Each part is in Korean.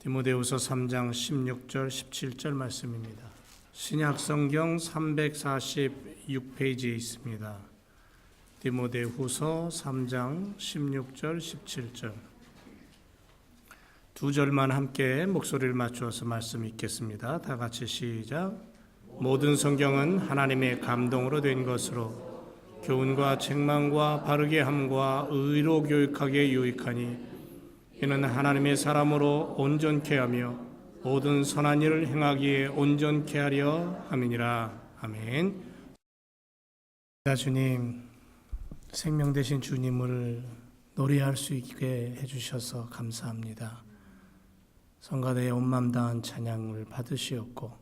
디모데후서 3장 16절 17절 말씀입니다. 신약성경 346페이지에 있습니다. 디모데후서 3장 16절 17절 두 절만 함께 목소리를 맞추어서 말씀 읽겠습니다. 다 같이 시작. 모든 성경은 하나님의 감동으로 된 것으로 교훈과 책망과 바르게 함과 의로 교육하기에 유익하니 이는 하나님의 사람으로 온전케 하며 모든 선한 일을 행하기에 온전케 하려 함이니라. 아멘. 주님, 생명 되신 주님을 노래할 수 있게 해주셔서 감사합니다. 성가대의 온마음 다한 찬양을 받으시었고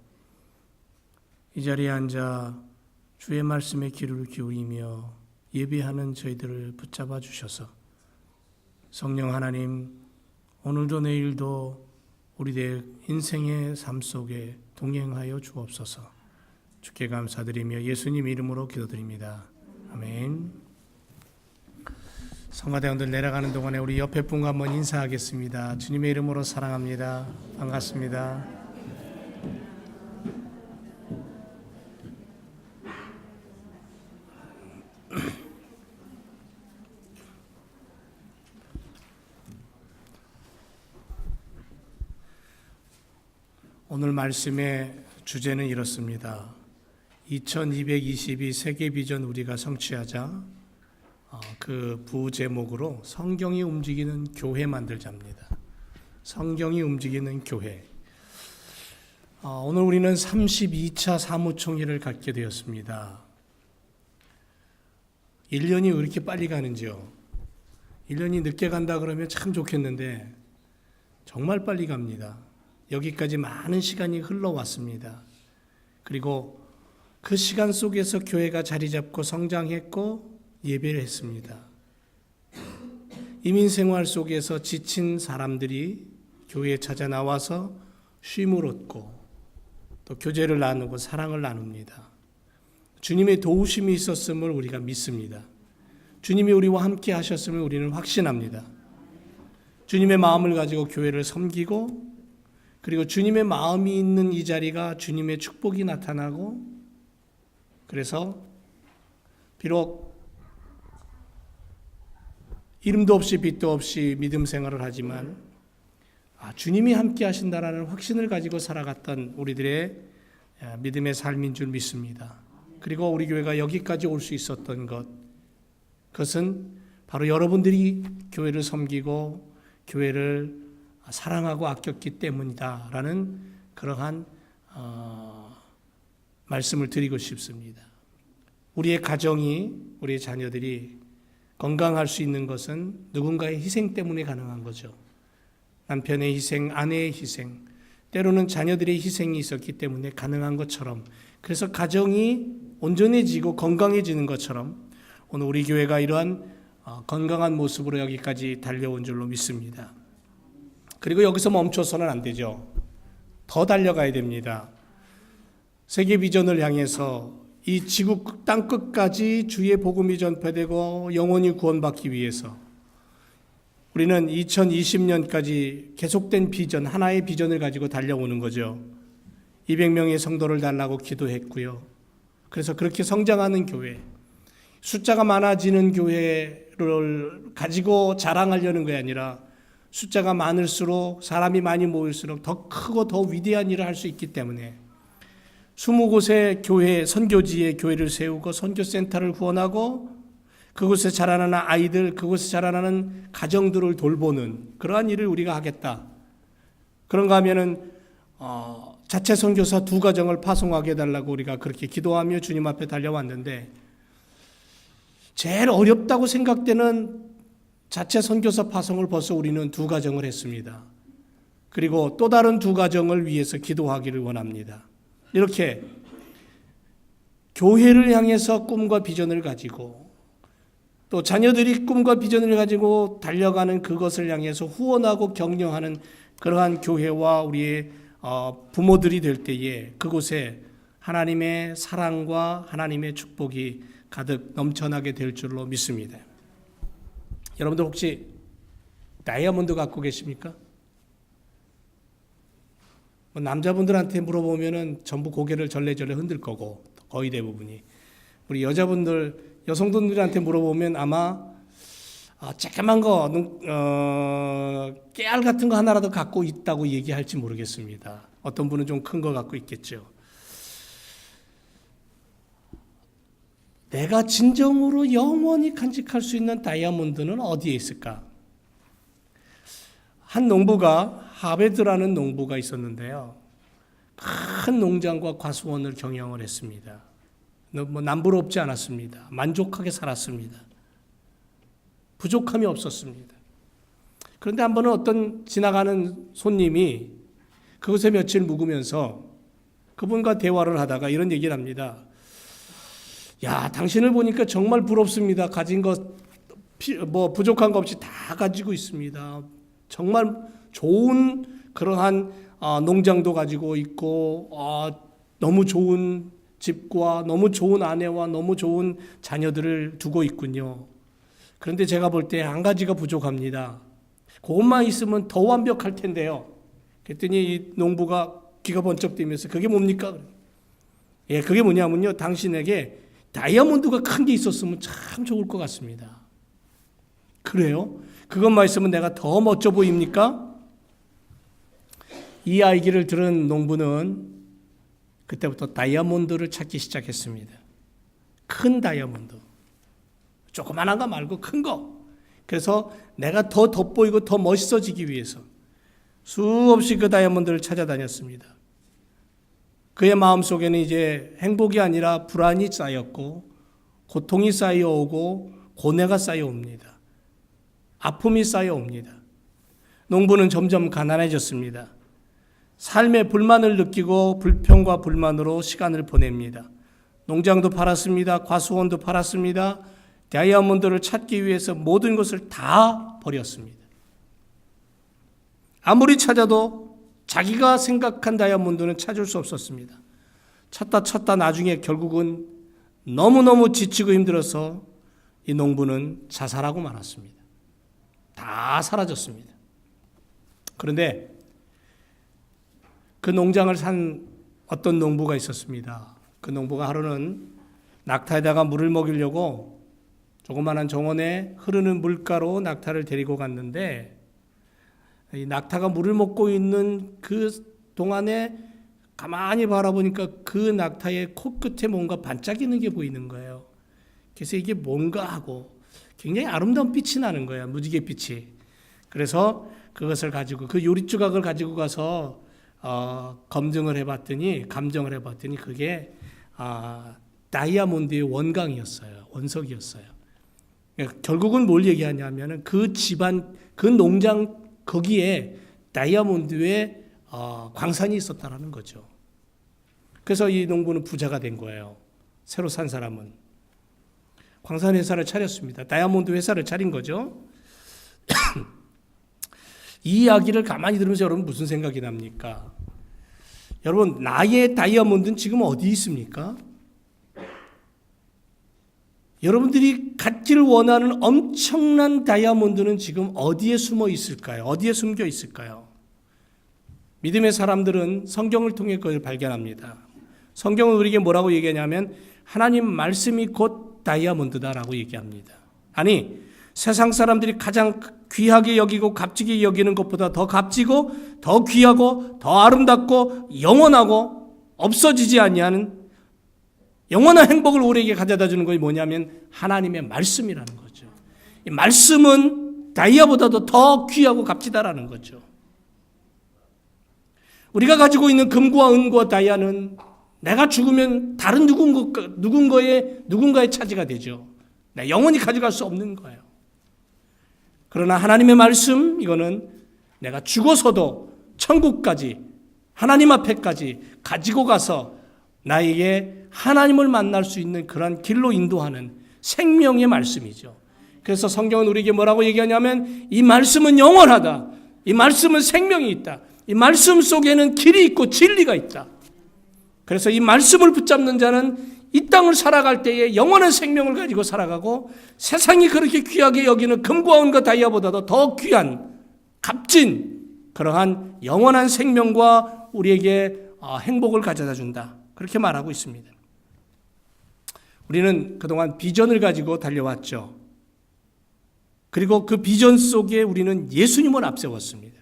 이 자리에 앉아 주의 말씀에 귀를 기울이며 예배하는 저희들을 붙잡아 주셔서 성령 하나님, 오늘도 내일도 우리의 인생의 삶 속에 동행하여 주옵소서. 주께 감사드리며 예수님 이름으로 기도드립니다. 아멘. 성가대원들 내려가는 동안에 우리 옆에 분과 한번 인사하겠습니다. 주님의 이름으로 사랑합니다. 반갑습니다. 오늘 말씀의 주제는 이렇습니다. 2222 세계 비전 우리가 성취하자. 그 부제목으로 성경이 움직이는 교회 만들자입니다. 성경이 움직이는 교회. 오늘 우리는 32차 사무총회를 갖게 되었습니다. 1년이 왜 이렇게 빨리 가는지요? 1년이 늦게 간다 그러면 참 좋겠는데 정말 빨리 갑니다. 여기까지 많은 시간이 흘러왔습니다. 그리고 그 시간 속에서 교회가 자리 잡고 성장했고 예배를 했습니다. 이민생활 속에서 지친 사람들이 교회에 찾아 나와서 쉼을 얻고 또 교제를 나누고 사랑을 나눕니다. 주님의 도우심이 있었음을 우리가 믿습니다. 주님이 우리와 함께 하셨음을 우리는 확신합니다. 주님의 마음을 가지고 교회를 섬기고 그리고 주님의 마음이 있는 이 자리가 주님의 축복이 나타나고 그래서 비록 이름도 없이 빛도 없이 믿음 생활을 하지만 주님이 함께 하신다라는 확신을 가지고 살아갔던 우리들의 믿음의 삶인 줄 믿습니다. 그리고 우리 교회가 여기까지 올 수 있었던 그것은 바로 여러분들이 교회를 섬기고 교회를 사랑하고 아꼈기 때문이다라는 그러한 말씀을 드리고 싶습니다. 우리의 가정이, 우리의 자녀들이 건강할 수 있는 것은 누군가의 희생 때문에 가능한 거죠. 남편의 희생, 아내의 희생, 때로는 자녀들의 희생이 있었기 때문에 가능한 것처럼, 그래서 가정이 온전해지고 건강해지는 것처럼 오늘 우리 교회가 이러한 건강한 모습으로 여기까지 달려온 줄로 믿습니다. 그리고 여기서 멈춰서는 안 되죠. 더 달려가야 됩니다. 세계 비전을 향해서 이 지구 땅 끝까지 주의 복음이 전파되고 영혼이 구원받기 위해서 우리는 2020년까지 계속된 비전, 하나의 비전을 가지고 달려오는 거죠. 200명의 성도를 달라고 기도했고요. 그래서 그렇게 성장하는 교회, 숫자가 많아지는 교회를 가지고 자랑하려는 게 아니라 숫자가 많을수록 사람이 많이 모일수록 더 크고 더 위대한 일을 할 수 있기 때문에 20곳의 교회, 선교지에 교회를 세우고 선교센터를 후원하고 그곳에 자라나는 아이들, 그곳에 자라나는 가정들을 돌보는 그러한 일을 우리가 하겠다. 그런가 하면은 자체 선교사 2가정을 파송하게 해달라고 우리가 그렇게 기도하며 주님 앞에 달려왔는데 제일 어렵다고 생각되는 자체 선교사 파송을 벌써 우리는 2가정을 했습니다. 그리고 또 다른 2가정을 위해서 기도하기를 원합니다. 이렇게 교회를 향해서 꿈과 비전을 가지고 또 자녀들이 꿈과 비전을 가지고 달려가는 그것을 향해서 후원하고 격려하는 그러한 교회와 우리의 부모들이 될 때에 그곳에 하나님의 사랑과 하나님의 축복이 가득 넘쳐나게 될 줄로 믿습니다. 여러분들 혹시 다이아몬드 갖고 계십니까? 뭐 남자분들한테 물어보면은 전부 고개를 절레절레 흔들 거고 거의 대부분이. 우리 여성분들한테 물어보면 아마 조그만 거, 깨알 같은 거 하나라도 갖고 있다고 얘기할지 모르겠습니다. 어떤 분은 좀 큰 거 갖고 있겠죠. 내가 진정으로 영원히 간직할 수 있는 다이아몬드는 어디에 있을까? 한 농부가 하베드라는 농부가 있었는데요. 큰 농장과 과수원을 경영을 했습니다. 뭐 남부럽지 않았습니다. 만족하게 살았습니다. 부족함이 없었습니다. 그런데 한 번은 어떤 지나가는 손님이 그곳에 며칠 묵으면서 그분과 대화를 하다가 이런 얘기를 합니다. 야, 당신을 보니까 정말 부럽습니다. 가진 것, 뭐 부족한 거 없이 다 가지고 있습니다. 정말 좋은 그러한 농장도 가지고 있고 너무 좋은 집과 너무 좋은 아내와 너무 좋은 자녀들을 두고 있군요. 그런데 제가 볼 때 한 가지가 부족합니다. 그것만 있으면 더 완벽할 텐데요. 그랬더니 이 농부가 귀가 번쩍 뜨면서 그게 뭡니까? 예, 그게 뭐냐면요. 당신에게 다이아몬드가 큰 게 있었으면 참 좋을 것 같습니다. 그래요? 그것만 있으면 내가 더 멋져 보입니까? 이 이야기를 들은 농부는 그때부터 다이아몬드를 찾기 시작했습니다. 큰 다이아몬드. 조그만한 거 말고 큰 거. 그래서 내가 더 돋보이고 더 멋있어지기 위해서 수없이 그 다이아몬드를 찾아다녔습니다. 그의 마음속에는 이제 행복이 아니라 불안이 쌓였고 고통이 쌓여오고 고뇌가 쌓여옵니다. 아픔이 쌓여옵니다. 농부는 점점 가난해졌습니다. 삶에 불만을 느끼고 불평과 불만으로 시간을 보냅니다. 농장도 팔았습니다. 과수원도 팔았습니다. 다이아몬드를 찾기 위해서 모든 것을 다 버렸습니다. 아무리 찾아도 자기가 생각한 다이아몬드는 찾을 수 없었습니다. 찾다 나중에 결국은 너무너무 지치고 힘들어서 이 농부는 자살하고 말았습니다. 다 사라졌습니다. 그런데 그 농장을 산 어떤 농부가 있었습니다. 그 농부가 하루는 낙타에다가 물을 먹이려고 조그마한 정원에 흐르는 물가로 낙타를 데리고 갔는데 이 낙타가 물을 먹고 있는 그 동안에 가만히 바라보니까 그 낙타의 코끝에 뭔가 반짝이는 게 보이는 거예요. 그래서 이게 뭔가 하고 굉장히 아름다운 빛이 나는 거예요. 무지개 빛이. 그래서 그것을 가지고 그 요리 조각을 가지고 가서 감정을 해봤더니 그게 다이아몬드의 원강이었어요. 원석이었어요. 결국은 뭘 얘기하냐면은 그 집안, 그 농장 거기에 다이아몬드의 광산이 있었다라는 거죠. 그래서 이 농부는 부자가 된 거예요. 새로 산 사람은. 광산 회사를 차렸습니다. 다이아몬드 회사를 차린 거죠. 이 이야기를 가만히 들으면서 여러분 무슨 생각이 납니까? 여러분, 나의 다이아몬드는 지금 어디 있습니까? 여러분들이 갖기를 원하는 엄청난 다이아몬드는 지금 어디에 숨어 있을까요? 어디에 숨겨 있을까요? 믿음의 사람들은 성경을 통해 그걸 발견합니다. 성경은 우리에게 뭐라고 얘기하냐면 하나님 말씀이 곧 다이아몬드다라고 얘기합니다. 아니, 세상 사람들이 가장 귀하게 여기고 값지게 여기는 것보다 더 값지고 더 귀하고 더 아름답고 영원하고 없어지지 아니하는 영원한 행복을 우리에게 가져다 주는 것이 뭐냐면 하나님의 말씀이라는 거죠. 이 말씀은 다이아보다도 더 귀하고 값지다라는 거죠. 우리가 가지고 있는 금과 은과 다이아는 내가 죽으면 다른 누군가의 차지가 되죠. 내가 영원히 가져갈 수 없는 거예요. 그러나 하나님의 말씀, 이거는 내가 죽어서도 천국까지, 하나님 앞에까지 가지고 가서 나에게 하나님을 만날 수 있는 그런 길로 인도하는 생명의 말씀이죠. 그래서 성경은 우리에게 뭐라고 얘기하냐면 이 말씀은 영원하다. 이 말씀은 생명이 있다. 이 말씀 속에는 길이 있고 진리가 있다. 그래서 이 말씀을 붙잡는 자는 이 땅을 살아갈 때에 영원한 생명을 가지고 살아가고 세상이 그렇게 귀하게 여기는 금과 은과 다이아보다도 더 귀한 값진 그러한 영원한 생명과 우리에게 행복을 가져다 준다. 그렇게 말하고 있습니다. 우리는 그동안 비전을 가지고 달려왔죠. 그리고 그 비전 속에 우리는 예수님을 앞세웠습니다.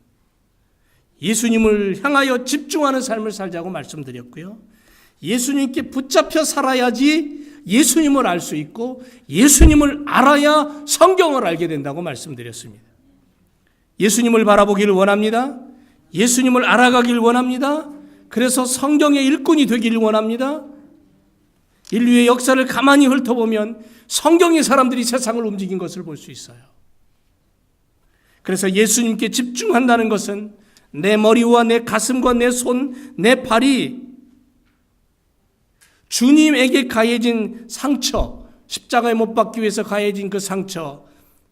예수님을 향하여 집중하는 삶을 살자고 말씀드렸고요. 예수님께 붙잡혀 살아야지 예수님을 알 수 있고 예수님을 알아야 성경을 알게 된다고 말씀드렸습니다. 예수님을 바라보기를 원합니다. 예수님을 알아가길 원합니다. 그래서 성경의 일꾼이 되기를 원합니다. 인류의 역사를 가만히 훑어보면 성경의 사람들이 세상을 움직인 것을 볼 수 있어요. 그래서 예수님께 집중한다는 것은 내 머리와 내 가슴과 내 손, 내 발이 주님에게 가해진 상처, 십자가에 못 박기 위해서 가해진 그 상처,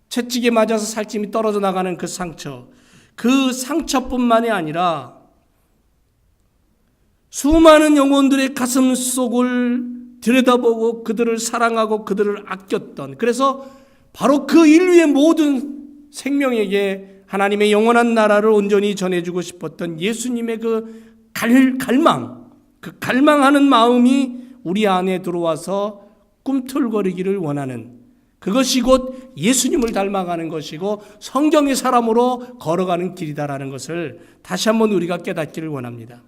채찍에 맞아서 살찜이 떨어져 나가는 그 상처, 그 상처뿐만이 아니라 수많은 영혼들의 가슴 속을 들여다보고 그들을 사랑하고 그들을 아꼈던, 그래서 바로 그 인류의 모든 생명에게 하나님의 영원한 나라를 온전히 전해주고 싶었던 예수님의 그 갈망, 그 갈망하는 마음이 우리 안에 들어와서 꿈틀거리기를 원하는, 그것이 곧 예수님을 닮아가는 것이고 성경의 사람으로 걸어가는 길이다라는 것을 다시 한번 우리가 깨닫기를 원합니다.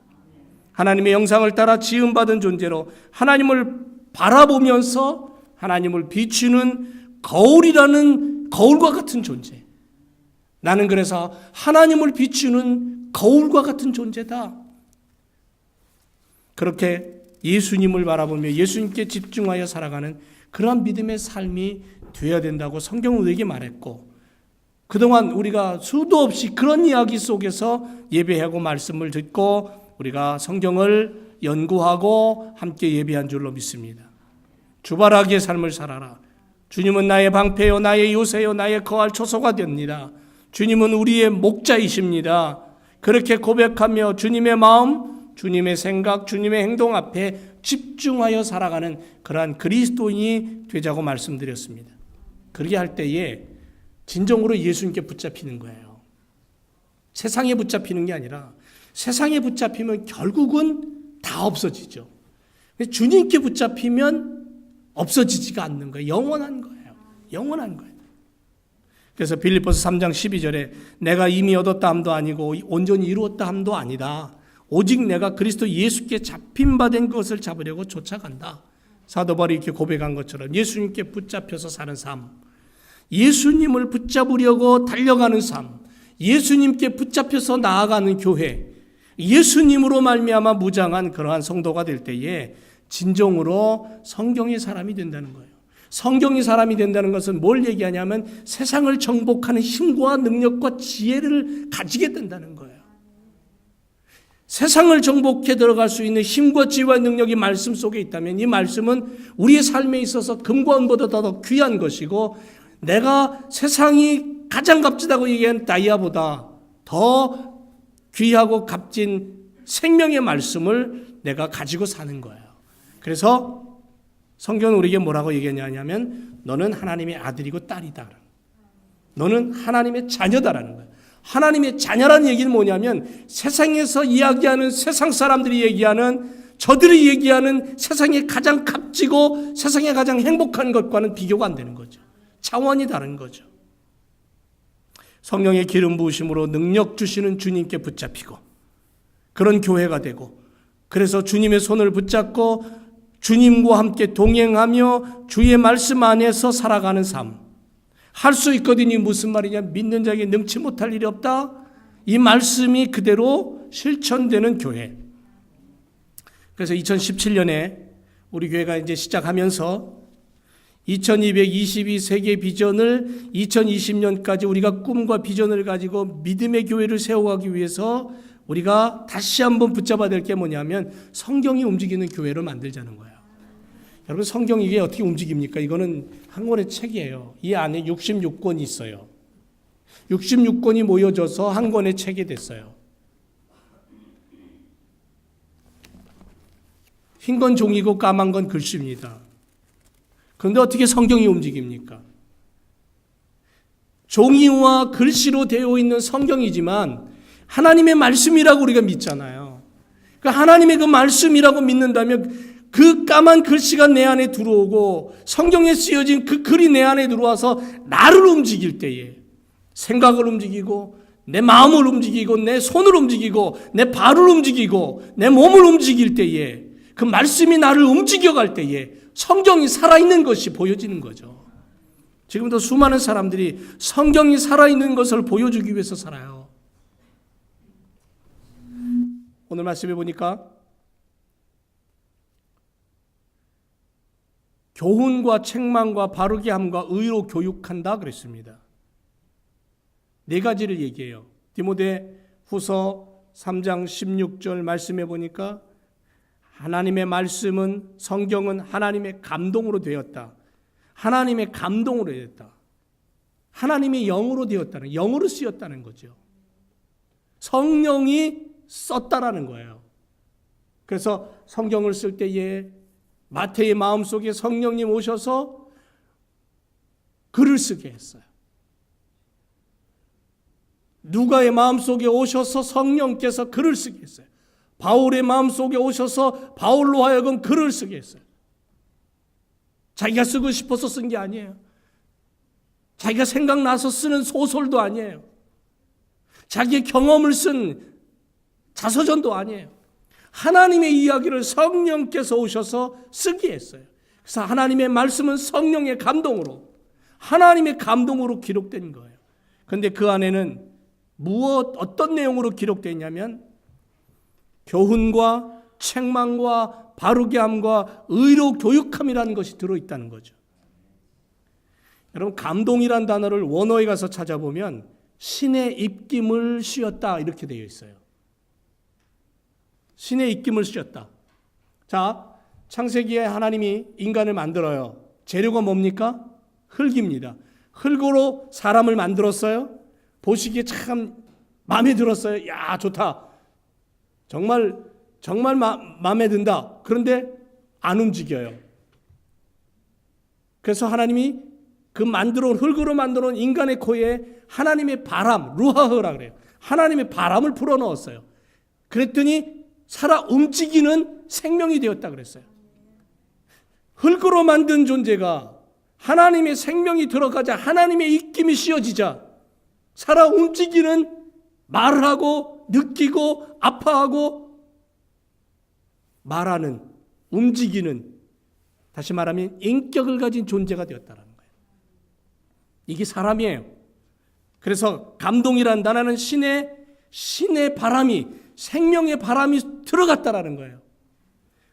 하나님의 영상을 따라 지음받은 존재로 하나님을 바라보면서 하나님을 비추는 거울이라는, 거울과 같은 존재. 나는 그래서 하나님을 비추는 거울과 같은 존재다. 그렇게 예수님을 바라보며 예수님께 집중하여 살아가는 그러한 믿음의 삶이 되어야 된다고 성경은 우리에게 말했고, 그동안 우리가 수도 없이 그런 이야기 속에서 예배하고 말씀을 듣고 우리가 성경을 연구하고 함께 예배한 줄로 믿습니다. 주바라기의 삶을 살아라. 주님은 나의 방패요, 나의 요새요, 나의 거할 초소가 됩니다. 주님은 우리의 목자이십니다. 그렇게 고백하며 주님의 마음, 주님의 생각, 주님의 행동 앞에 집중하여 살아가는 그러한 그리스도인이 되자고 말씀드렸습니다. 그렇게 할 때에 진정으로 예수님께 붙잡히는 거예요. 세상에 붙잡히는 게 아니라, 세상에 붙잡히면 결국은 다 없어지죠. 주님께 붙잡히면 없어지지가 않는 거예요. 영원한 거예요. 영원한 거예요. 그래서 빌립보서 3장 12절에 내가 이미 얻었다 함도 아니고 온전히 이루었다 함도 아니다. 오직 내가 그리스도 예수께 잡힌 바 된 것을 잡으려고 쫓아간다. 사도 바울이 이렇게 고백한 것처럼 예수님께 붙잡혀서 사는 삶, 예수님을 붙잡으려고 달려가는 삶, 예수님께 붙잡혀서 나아가는 교회, 예수님으로 말미암아 무장한 그러한 성도가 될 때에 진정으로 성경의 사람이 된다는 거예요. 성경의 사람이 된다는 것은 뭘 얘기하냐면 세상을 정복하는 힘과 능력과 지혜를 가지게 된다는 거예요. 세상을 정복해 들어갈 수 있는 힘과 지혜와 능력이 말씀 속에 있다면 이 말씀은 우리의 삶에 있어서 금과 은보다 더 귀한 것이고, 내가 세상이 가장 값지다고 얘기한 다이아보다 더 귀하고 값진 생명의 말씀을 내가 가지고 사는 거예요. 그래서 성경은 우리에게 뭐라고 얘기하냐면 너는 하나님의 아들이고 딸이다. 너는 하나님의 자녀다라는 거예요. 하나님의 자녀라는 얘기는 뭐냐면 세상에서 이야기하는, 세상 사람들이 얘기하는, 저들이 얘기하는 세상에 가장 값지고 세상에 가장 행복한 것과는 비교가 안 되는 거죠. 차원이 다른 거죠. 성령의 기름 부으심으로 능력 주시는 주님께 붙잡히고 그런 교회가 되고, 그래서 주님의 손을 붙잡고 주님과 함께 동행하며 주의 말씀 안에서 살아가는 삶. 할 수 있거든요. 무슨 말이냐? 믿는 자에게 능치 못할 일이 없다. 이 말씀이 그대로 실천되는 교회. 그래서 2017년에 우리 교회가 이제 시작하면서 2222 세계 비전을 2020년까지 우리가 꿈과 비전을 가지고 믿음의 교회를 세워가기 위해서 우리가 다시 한번 붙잡아야 될 게 뭐냐면 성경이 움직이는 교회를 만들자는 거예요. 여러분, 성경이 이게 어떻게 움직입니까? 이거는 한 권의 책이에요. 이 안에 66권이 있어요. 66권이 모여져서 한 권의 책이 됐어요. 흰 건 종이고 까만 건 글씨입니다. 그런데 어떻게 성경이 움직입니까? 종이와 글씨로 되어 있는 성경이지만 하나님의 말씀이라고 우리가 믿잖아요. 그 하나님의 그 말씀이라고 믿는다면 그 까만 글씨가 내 안에 들어오고 성경에 쓰여진 그 글이 내 안에 들어와서 나를 움직일 때에 생각을 움직이고 내 마음을 움직이고 내 손을 움직이고 내 발을 움직이고 내 몸을 움직일 때에 그 말씀이 나를 움직여갈 때에 성경이 살아있는 것이 보여지는 거죠. 지금도 수많은 사람들이 성경이 살아있는 것을 보여주기 위해서 살아요. 오늘 말씀해 보니까 교훈과 책망과 바르게 함과 의로 교육한다 그랬습니다. 네 가지를 얘기해요. 디모데 후서 3장 16절 말씀해 보니까 하나님의 말씀은 성경은 하나님의 감동으로 되었다. 하나님의 감동으로 되었다. 하나님의 영으로 되었다는, 영으로 쓰였다는 거죠. 성령이 썼다라는 거예요. 그래서 성경을 쓸 때에 마태의 마음속에 성령님 오셔서 글을 쓰게 했어요. 누가의 마음속에 오셔서 성령께서 글을 쓰게 했어요. 바울의 마음속에 오셔서 바울로 하여금 글을 쓰게 했어요. 자기가 쓰고 싶어서 쓴 게 아니에요. 자기가 생각나서 쓰는 소설도 아니에요. 자기의 경험을 쓴 자서전도 아니에요. 하나님의 이야기를 성령께서 오셔서 쓰게 했어요. 그래서 하나님의 말씀은 성령의 감동으로, 하나님의 감동으로 기록된 거예요. 그런데 그 안에는 어떤 내용으로 기록되어 있냐면 교훈과 책망과 바르게 함과 의로 교육함이라는 것이 들어있다는 거죠. 여러분, 감동이란 단어를 원어에 가서 찾아보면 신의 입김을 씌었다 이렇게 되어 있어요. 신의 입김을 씌었다. 자, 창세기에 하나님이 인간을 만들어요. 재료가 뭡니까? 흙입니다. 흙으로 사람을 만들었어요. 보시기에 참 마음에 들었어요. 야, 좋다. 정말 마음에 든다. 그런데 안 움직여요. 그래서 하나님이 그 흙으로 만들어 놓은 인간의 코에 하나님의 바람, 루하흐라 그래요. 하나님의 바람을 불어 넣었어요. 그랬더니 살아 움직이는 생명이 되었다 그랬어요. 흙으로 만든 존재가 하나님의 생명이 들어가자, 하나님의 입김이 씌어지자 살아 움직이는, 말을 하고 느끼고 아파하고 말하는, 움직이는, 다시 말하면 인격을 가진 존재가 되었다는 거예요. 이게 사람이에요. 그래서 감동이란 단어는 신의 바람이, 생명의 바람이 들어갔다라는 거예요.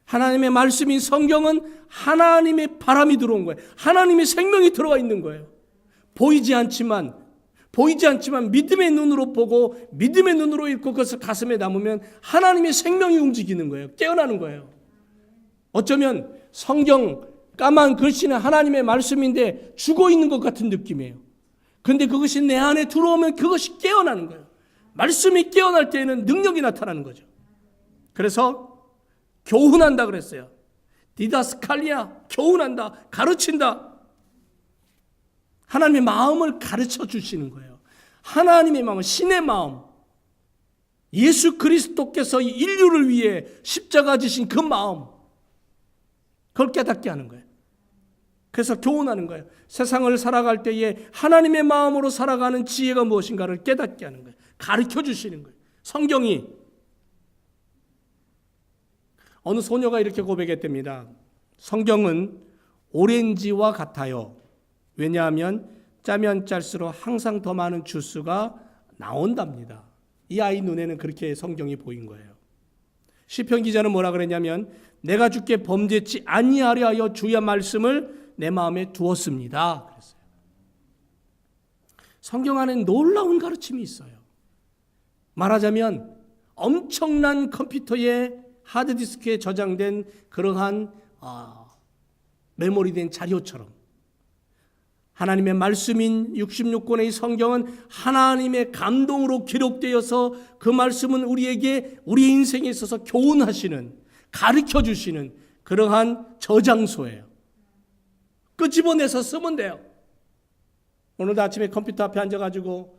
하나님의 말씀인 성경은 하나님의 바람이 들어온 거예요. 하나님의 생명이 들어와 있는 거예요. 보이지 않지만 믿음의 눈으로 보고 믿음의 눈으로 읽고 그것을 가슴에 담으면 하나님의 생명이 움직이는 거예요. 깨어나는 거예요. 어쩌면 성경 까만 글씨는 하나님의 말씀인데 죽어 있는 것 같은 느낌이에요. 그런데 그것이 내 안에 들어오면 그것이 깨어나는 거예요. 말씀이 깨어날 때에는 능력이 나타나는 거죠. 그래서 교훈한다 그랬어요. 디다스칼리아, 교훈한다, 가르친다. 하나님의 마음을 가르쳐 주시는 거예요. 하나님의 마음, 신의 마음, 예수 그리스도께서 인류를 위해 십자가 지신 그 마음, 그걸 깨닫게 하는 거예요. 그래서 교훈하는 거예요. 세상을 살아갈 때에 하나님의 마음으로 살아가는 지혜가 무엇인가를 깨닫게 하는 거예요. 가르쳐 주시는 거예요. 성경이. 어느 소녀가 이렇게 고백했답니다. 성경은 오렌지와 같아요. 왜냐하면 짜면 짤수록 항상 더 많은 주스가 나온답니다. 이 아이 눈에는 그렇게 성경이 보인 거예요. 시편 기자는 뭐라 그랬냐면 내가 주께 범죄치 아니하려 하여 주의 말씀을 내 마음에 두었습니다. 그랬어요. 성경 안에 놀라운 가르침이 있어요. 말하자면 엄청난 컴퓨터에 하드디스크에 저장된 그러한 메모리된 자료처럼 하나님의 말씀인 66권의 성경은 하나님의 감동으로 기록되어서 그 말씀은 우리에게 우리 인생에 있어서 교훈하시는, 가르쳐 주시는 그러한 저장소예요. 끄집어내서 쓰면 돼요. 오늘도 아침에 컴퓨터 앞에 앉아가지고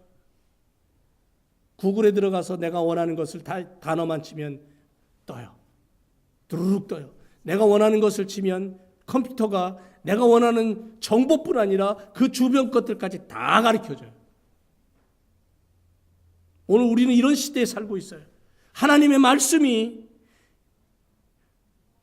구글에 들어가서 내가 원하는 것을 단어만 치면 떠요. 두루룩 떠요. 내가 원하는 것을 치면 컴퓨터가 내가 원하는 정보뿐 아니라 그 주변 것들까지 다 가르쳐줘요. 오늘 우리는 이런 시대에 살고 있어요. 하나님의 말씀이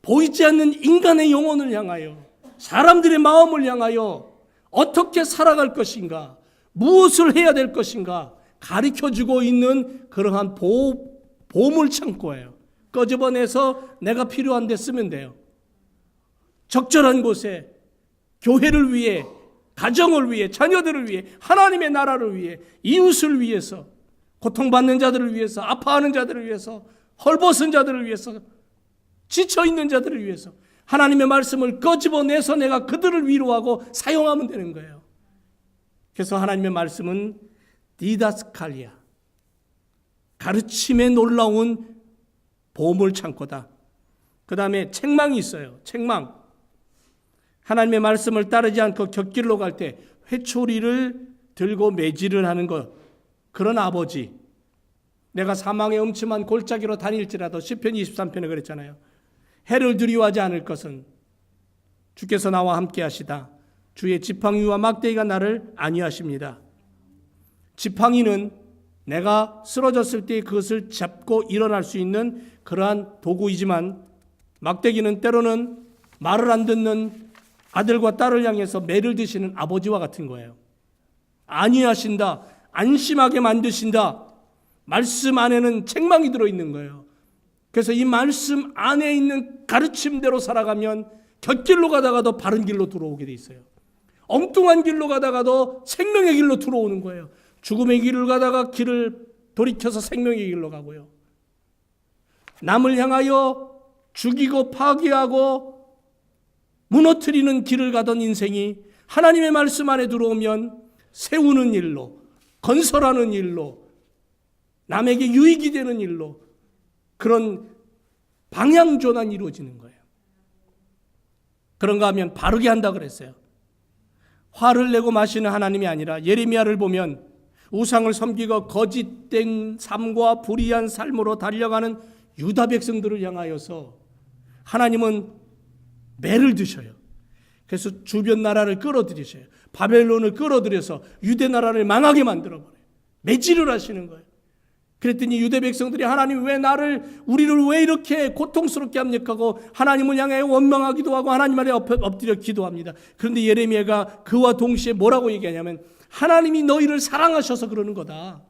보이지 않는 인간의 영혼을 향하여, 사람들의 마음을 향하여 어떻게 살아갈 것인가, 무엇을 해야 될 것인가 가르쳐주고 있는 그러한 보물 창고예요. 꺼집어내서 내가 필요한 데 쓰면 돼요. 적절한 곳에 교회를 위해, 가정을 위해, 자녀들을 위해, 하나님의 나라를 위해, 이웃을 위해서, 고통받는 자들을 위해서, 아파하는 자들을 위해서, 헐벗은 자들을 위해서, 지쳐있는 자들을 위해서 하나님의 말씀을 꺼집어내서 내가 그들을 위로하고 사용하면 되는 거예요. 그래서 하나님의 말씀은 디다스칼리아, 가르침에 놀라운 보물 창고다. 그 다음에 책망이 있어요. 책망. 하나님의 말씀을 따르지 않고 곁길로 갈 때 회초리를 들고 매질을 하는 것, 그런 아버지. 내가 사망의 음침한 골짜기로 다닐지라도 시편 23편에 그랬잖아요. 해를 두려워하지 않을 것은 주께서 나와 함께 하시다. 주의 지팡이와 막대기가 나를 안위하십니다. 지팡이는 내가 쓰러졌을 때 그것을 잡고 일어날 수 있는 그러한 도구이지만, 막대기는 때로는 말을 안 듣는 아들과 딸을 향해서 매를 드시는 아버지와 같은 거예요. 안위하신다, 안심하게 만드신다. 말씀 안에는 책망이 들어있는 거예요. 그래서 이 말씀 안에 있는 가르침대로 살아가면 곁길로 가다가도 바른 길로 들어오게 돼 있어요. 엉뚱한 길로 가다가도 생명의 길로 들어오는 거예요. 죽음의 길을 가다가 길을 돌이켜서 생명의 길로 가고요. 남을 향하여 죽이고 파괴하고 무너뜨리는 길을 가던 인생이 하나님의 말씀 안에 들어오면 세우는 일로, 건설하는 일로, 남에게 유익이 되는 일로, 그런 방향전환이 이루어지는 거예요. 그런가 하면 바르게 한다 그랬어요. 화를 내고 마시는 하나님이 아니라, 예레미야를 보면 우상을 섬기고 거짓된 삶과 불의한 삶으로 달려가는 유다 백성들을 향하여서 하나님은 매를 드셔요. 그래서 주변 나라를 끌어들이셔요. 바벨론을 끌어들여서 유대 나라를 망하게 만들어버려요. 매질을 하시는 거예요. 그랬더니 유대 백성들이 하나님 왜 우리를 왜 이렇게 고통스럽게 합니까 하고 하나님을 향해 원망하기도 하고 하나님 아래 엎드려 기도합니다. 그런데 예레미야가 그와 동시에 뭐라고 얘기하냐면, 하나님이 너희를 사랑하셔서 그러는 거다.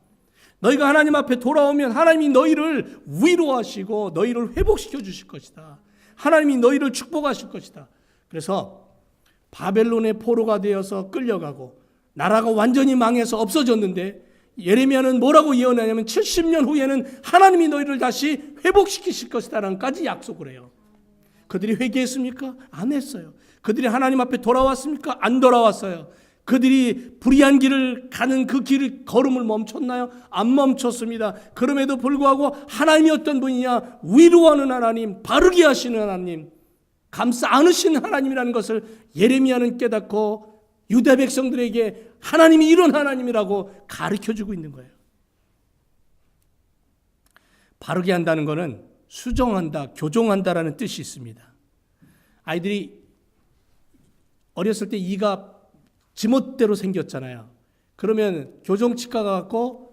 너희가 하나님 앞에 돌아오면 하나님이 너희를 위로하시고 너희를 회복시켜 주실 것이다. 하나님이 너희를 축복하실 것이다. 그래서 바벨론의 포로가 되어서 끌려가고 나라가 완전히 망해서 없어졌는데, 예레미야는 뭐라고 예언하냐면 70년 후에는 하나님이 너희를 다시 회복시키실 것이다라는까지 약속을 해요. 그들이 회개했습니까? 안 했어요. 그들이 하나님 앞에 돌아왔습니까? 안 돌아왔어요. 그들이 불의한 길을 가는 그 길을 걸음을 멈췄나요? 안 멈췄습니다. 그럼에도 불구하고 하나님이 어떤 분이냐? 위로하는 하나님, 바르게 하시는 하나님, 감싸 안으시는 하나님이라는 것을 예레미야는 깨닫고 유대 백성들에게 하나님이 이런 하나님이라고 가르쳐주고 있는 거예요. 바르게 한다는 것은 수정한다, 교정한다라는 뜻이 있습니다. 아이들이 어렸을 때 이가 지멋대로 생겼잖아요. 그러면 교정치과 가서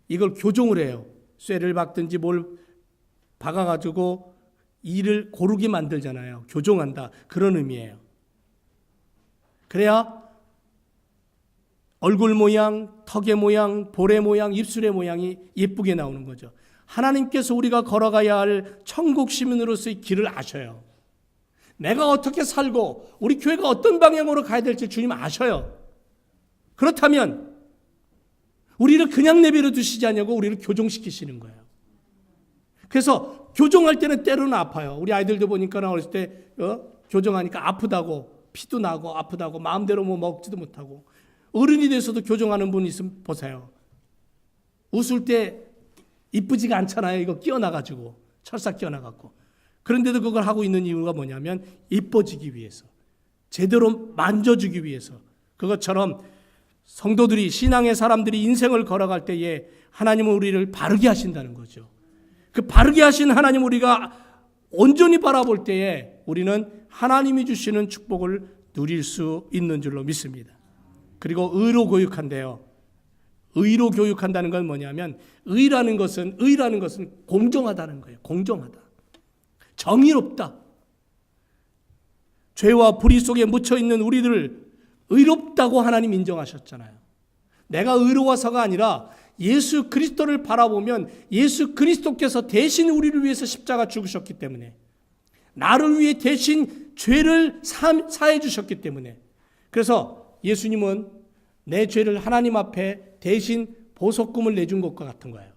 이걸 교정을 해요. 쇠를 박든지 뭘 박아가지고 이를 고르게 만들잖아요. 교정한다, 그런 의미예요. 그래야 얼굴 모양, 턱의 모양, 볼의 모양, 입술의 모양이 예쁘게 나오는 거죠. 하나님께서 우리가 걸어가야 할 천국 시민으로서의 길을 아셔요. 내가 어떻게 살고 우리 교회가 어떤 방향으로 가야 될지 주님 아셔요. 그렇다면 우리를 그냥 내버려 두시지 않냐고 우리를 교정시키시는 거예요. 그래서 교정할 때는 때로는 아파요. 우리 아이들도 보니까 어렸을 때 교정하니까 아프다고, 피도 나고 아프다고, 마음대로 뭐 먹지도 못하고. 어른이 돼서도 교정하는 분 있으면 보세요. 웃을 때 이쁘지가 않잖아요. 이거 끼어나가지고, 철사 끼어나갖고. 그런데도 그걸 하고 있는 이유가 뭐냐면 이뻐지기 위해서, 제대로 만져주기 위해서. 그것처럼 성도들이, 신앙의 사람들이 인생을 걸어갈 때에 하나님은 우리를 바르게 하신다는 거죠. 그 바르게 하신 하나님 우리가 온전히 바라볼 때에 우리는 하나님이 주시는 축복을 누릴 수 있는 줄로 믿습니다. 그리고 의로 교육한대요. 의로 교육한다는 건 뭐냐면 의라는 것은 공정하다는 거예요. 공정하다. 정의롭다. 죄와 불의 속에 묻혀 있는 우리들을 의롭다고 하나님 인정하셨잖아요. 내가 의로워서가 아니라 예수 그리스도를 바라보면 예수 그리스도께서 대신 우리를 위해서 십자가 죽으셨기 때문에, 나를 위해 대신 죄를 사해 주셨기 때문에, 그래서 예수님은 내 죄를 하나님 앞에 대신 보석금을 내준 것과 같은 거예요.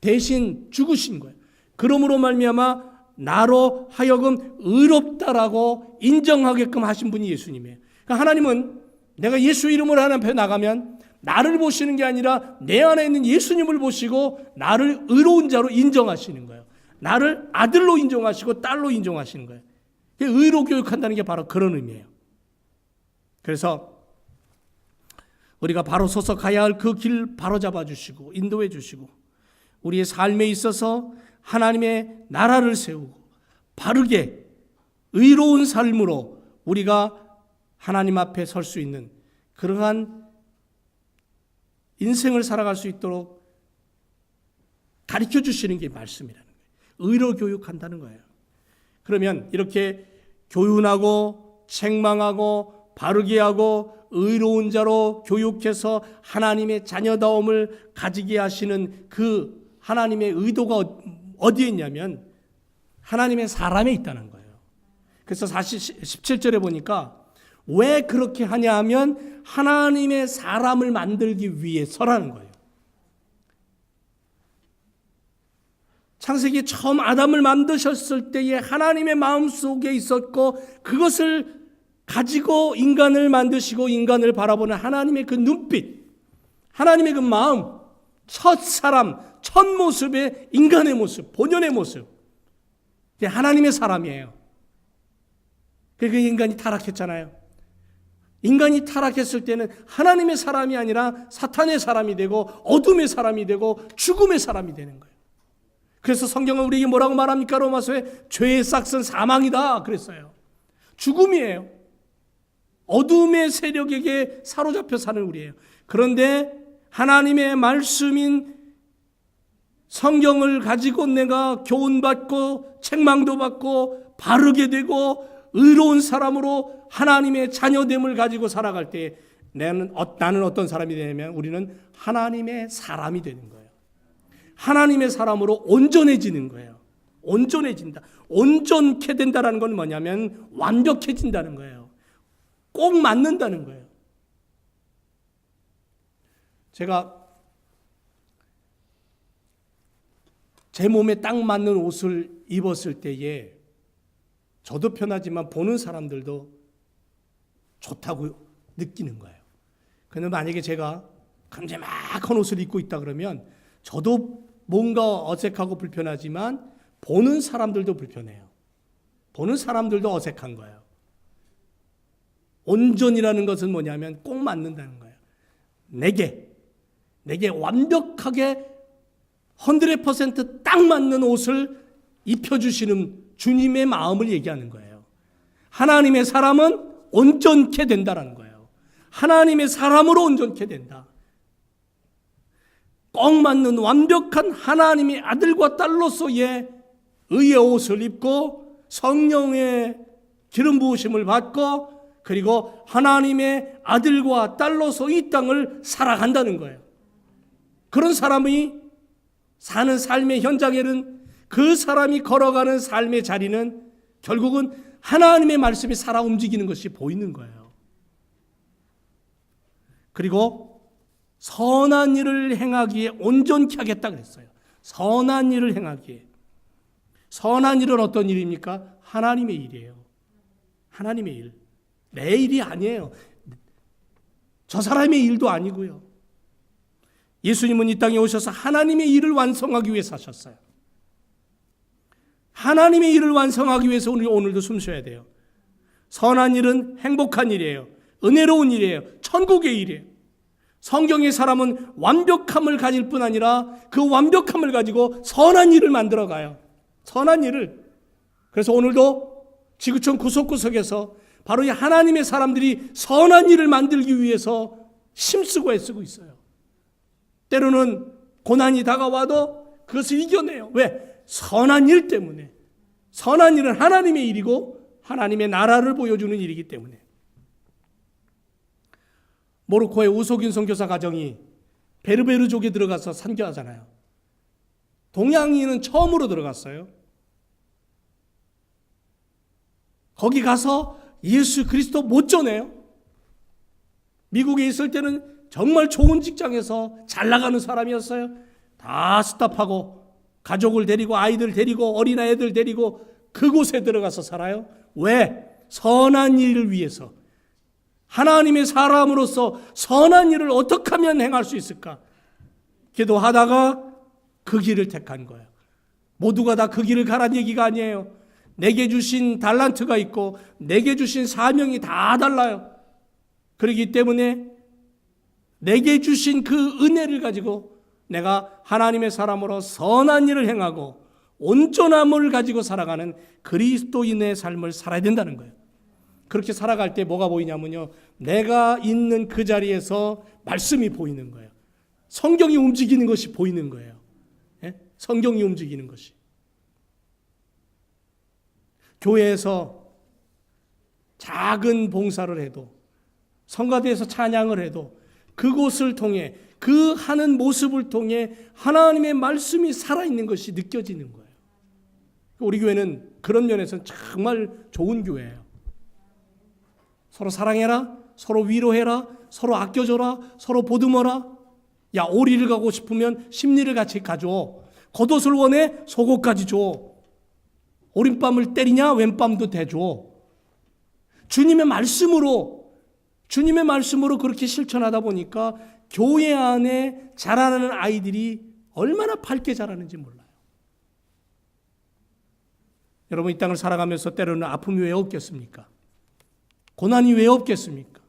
대신 죽으신 거예요. 그러므로 말미암아 나로 하여금 의롭다라고 인정하게끔 하신 분이 예수님이에요. 그러니까 하나님은 내가 예수 이름으로 하나님 앞에 나가면 나를 보시는 게 아니라 내 안에 있는 예수님을 보시고 나를 의로운 자로 인정하시는 거예요. 나를 아들로 인정하시고 딸로 인정하시는 거예요. 의로 교육한다는 게 바로 그런 의미예요. 그래서 우리가 바로 서서 가야 할 그 길 바로 잡아주시고 인도해 주시고 우리의 삶에 있어서 하나님의 나라를 세우고 바르게 의로운 삶으로 우리가 하나님 앞에 설 수 있는 그러한 인생을 살아갈 수 있도록 가르쳐 주시는 게 말씀이라는 거예요. 의로 교육한다는 거예요. 그러면 이렇게 교훈하고 책망하고 바르게 하고 의로운 자로 교육해서 하나님의 자녀다움을 가지게 하시는 그 하나님의 의도가 어디에 있냐면 하나님의 사람에 있다는 거예요. 그래서 사실 17절에 보니까 왜 그렇게 하냐 하면 하나님의 사람을 만들기 위해서라는 거예요. 창세기 처음 아담을 만드셨을 때에 하나님의 마음속에 있었고 그것을 가지고 인간을 만드시고 인간을 바라보는 하나님의 그 눈빛, 하나님의 그 마음, 첫 사람, 첫 모습의 인간의 모습, 본연의 모습, 하나님의 사람이에요. 그 인간이 타락했잖아요. 인간이 타락했을 때는 하나님의 사람이 아니라 사탄의 사람이 되고 어둠의 사람이 되고 죽음의 사람이 되는 거예요. 그래서 성경은 우리에게 뭐라고 말합니까? 로마서에 죄의 싹은 사망이다 그랬어요. 죽음이에요. 어둠의 세력에게 사로잡혀 사는 우리예요. 그런데 하나님의 말씀인 성경을 가지고 내가 교훈받고 책망도 받고 바르게 되고 의로운 사람으로 하나님의 자녀됨을 가지고 살아갈 때 나는 어떤 사람이 되냐면 우리는 하나님의 사람이 되는 거예요. 하나님의 사람으로 온전해지는 거예요. 온전해진다. 온전케 된다는 건 뭐냐면 완벽해진다는 거예요. 꼭 맞는다는 거예요. 제가 제 몸에 딱 맞는 옷을 입었을 때에 저도 편하지만 보는 사람들도 좋다고 느끼는 거예요. 그런데 만약에 제가 큼지막한 옷을 입고 있다 그러면 저도 뭔가 어색하고 불편하지만 보는 사람들도 불편해요. 보는 사람들도 어색한 거예요. 온전이라는 것은 뭐냐면 꼭 맞는다는 거예요. 내게 완벽하게 100% 딱 맞는 옷을 입혀주시는 주님의 마음을 얘기하는 거예요. 하나님의 사람은 온전케 된다는 거예요. 하나님의 사람으로 온전케 된다. 꼭 맞는 완벽한 하나님의 아들과 딸로서의 의의 옷을 입고 성령의 기름 부으심을 받고 그리고 하나님의 아들과 딸로서 이 땅을 살아간다는 거예요. 그런 사람이 사는 삶의 현장에는 그 사람이 걸어가는 삶의 자리는 결국은 하나님의 말씀이 살아 움직이는 것이 보이는 거예요. 그리고 선한 일을 행하기에 온전케 하겠다 그랬어요. 선한 일을 행하기에. 선한 일은 어떤 일입니까? 하나님의 일이에요. 하나님의 일. 내 일이 아니에요. 저 사람의 일도 아니고요. 예수님은 이 땅에 오셔서 하나님의 일을 완성하기 위해 사셨어요. 하나님의 일을 완성하기 위해서 오늘도 숨쉬어야 돼요. 선한 일은 행복한 일이에요. 은혜로운 일이에요. 천국의 일이에요. 성경의 사람은 완벽함을 가질 뿐 아니라 그 완벽함을 가지고 선한 일을 만들어가요. 선한 일을. 그래서 오늘도 지구촌 구석구석에서 바로 이 하나님의 사람들이 선한 일을 만들기 위해서 힘쓰고 애쓰고 있어요. 때로는 고난이 다가와도 그것을 이겨내요. 왜? 선한 일 때문에. 선한 일은 하나님의 일이고 하나님의 나라를 보여주는 일이기 때문에. 모로코의 우소균 선교사 가정이 베르베르족에 들어가서 선교하잖아요. 동양인은 처음으로 들어갔어요. 거기 가서 예수 그리스도 못 전해요. 미국에 있을 때는 정말 좋은 직장에서 잘 나가는 사람이었어요. 다 스탑하고 가족을 데리고 아이들 데리고 어린아이들 데리고 그곳에 들어가서 살아요. 왜? 선한 일을 위해서. 하나님의 사람으로서 선한 일을 어떻게 하면 행할 수 있을까? 기도하다가 그 길을 택한 거예요. 모두가 다 그 길을 가란 얘기가 아니에요. 내게 주신 달란트가 있고 내게 주신 사명이 다 달라요. 그렇기 때문에 내게 주신 그 은혜를 가지고 내가 하나님의 사람으로 선한 일을 행하고 온전함을 가지고 살아가는 그리스도인의 삶을 살아야 된다는 거예요. 그렇게 살아갈 때 뭐가 보이냐면요, 내가 있는 그 자리에서 말씀이 보이는 거예요. 성경이 움직이는 것이 보이는 거예요. 예? 성경이 움직이는 것이. 교회에서 작은 봉사를 해도, 성가대에서 찬양을 해도 그곳을 통해, 그 하는 모습을 통해 하나님의 말씀이 살아있는 것이 느껴지는 거예요. 우리 교회는 그런 면에서는 정말 좋은 교회예요. 서로 사랑해라, 서로 위로해라, 서로 아껴줘라, 서로 보듬어라. 야, 오리를 가고 싶으면 심리를 같이 가줘. 겉옷을 원해? 속옷까지 줘. 오른밤을 때리냐? 왼밤도 대줘. 주님의 말씀으로 그렇게 실천하다 보니까 교회 안에 자라나는 아이들이 얼마나 밝게 자라는지 몰라요. 여러분, 이 땅을 살아가면서 때로는 아픔이 왜 없겠습니까? 고난이 왜 없겠습니까?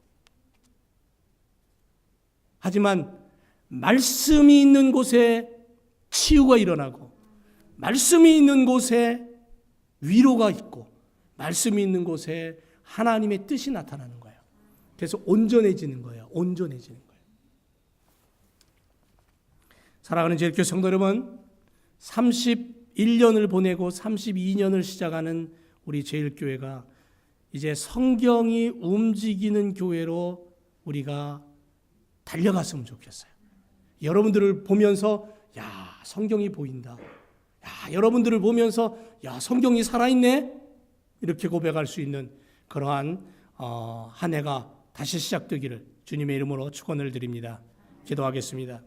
하지만 말씀이 있는 곳에 치유가 일어나고, 말씀이 있는 곳에 위로가 있고, 말씀이 있는 곳에 하나님의 뜻이 나타나는 거예요. 그래서 온전해지는 거예요. 온전해지는 거예요. 사랑하는 제일교회 성도 여러분, 31년을 보내고 32년을 시작하는 우리 제일교회가 이제 성경이 움직이는 교회로 우리가 달려갔으면 좋겠어요. 여러분들을 보면서 야, 성경이 보인다. 야, 여러분들을 보면서 야, 성경이 살아있네. 이렇게 고백할 수 있는 그러한 한 해가 다시 시작되기를 주님의 이름으로 축원을 드립니다. 기도하겠습니다.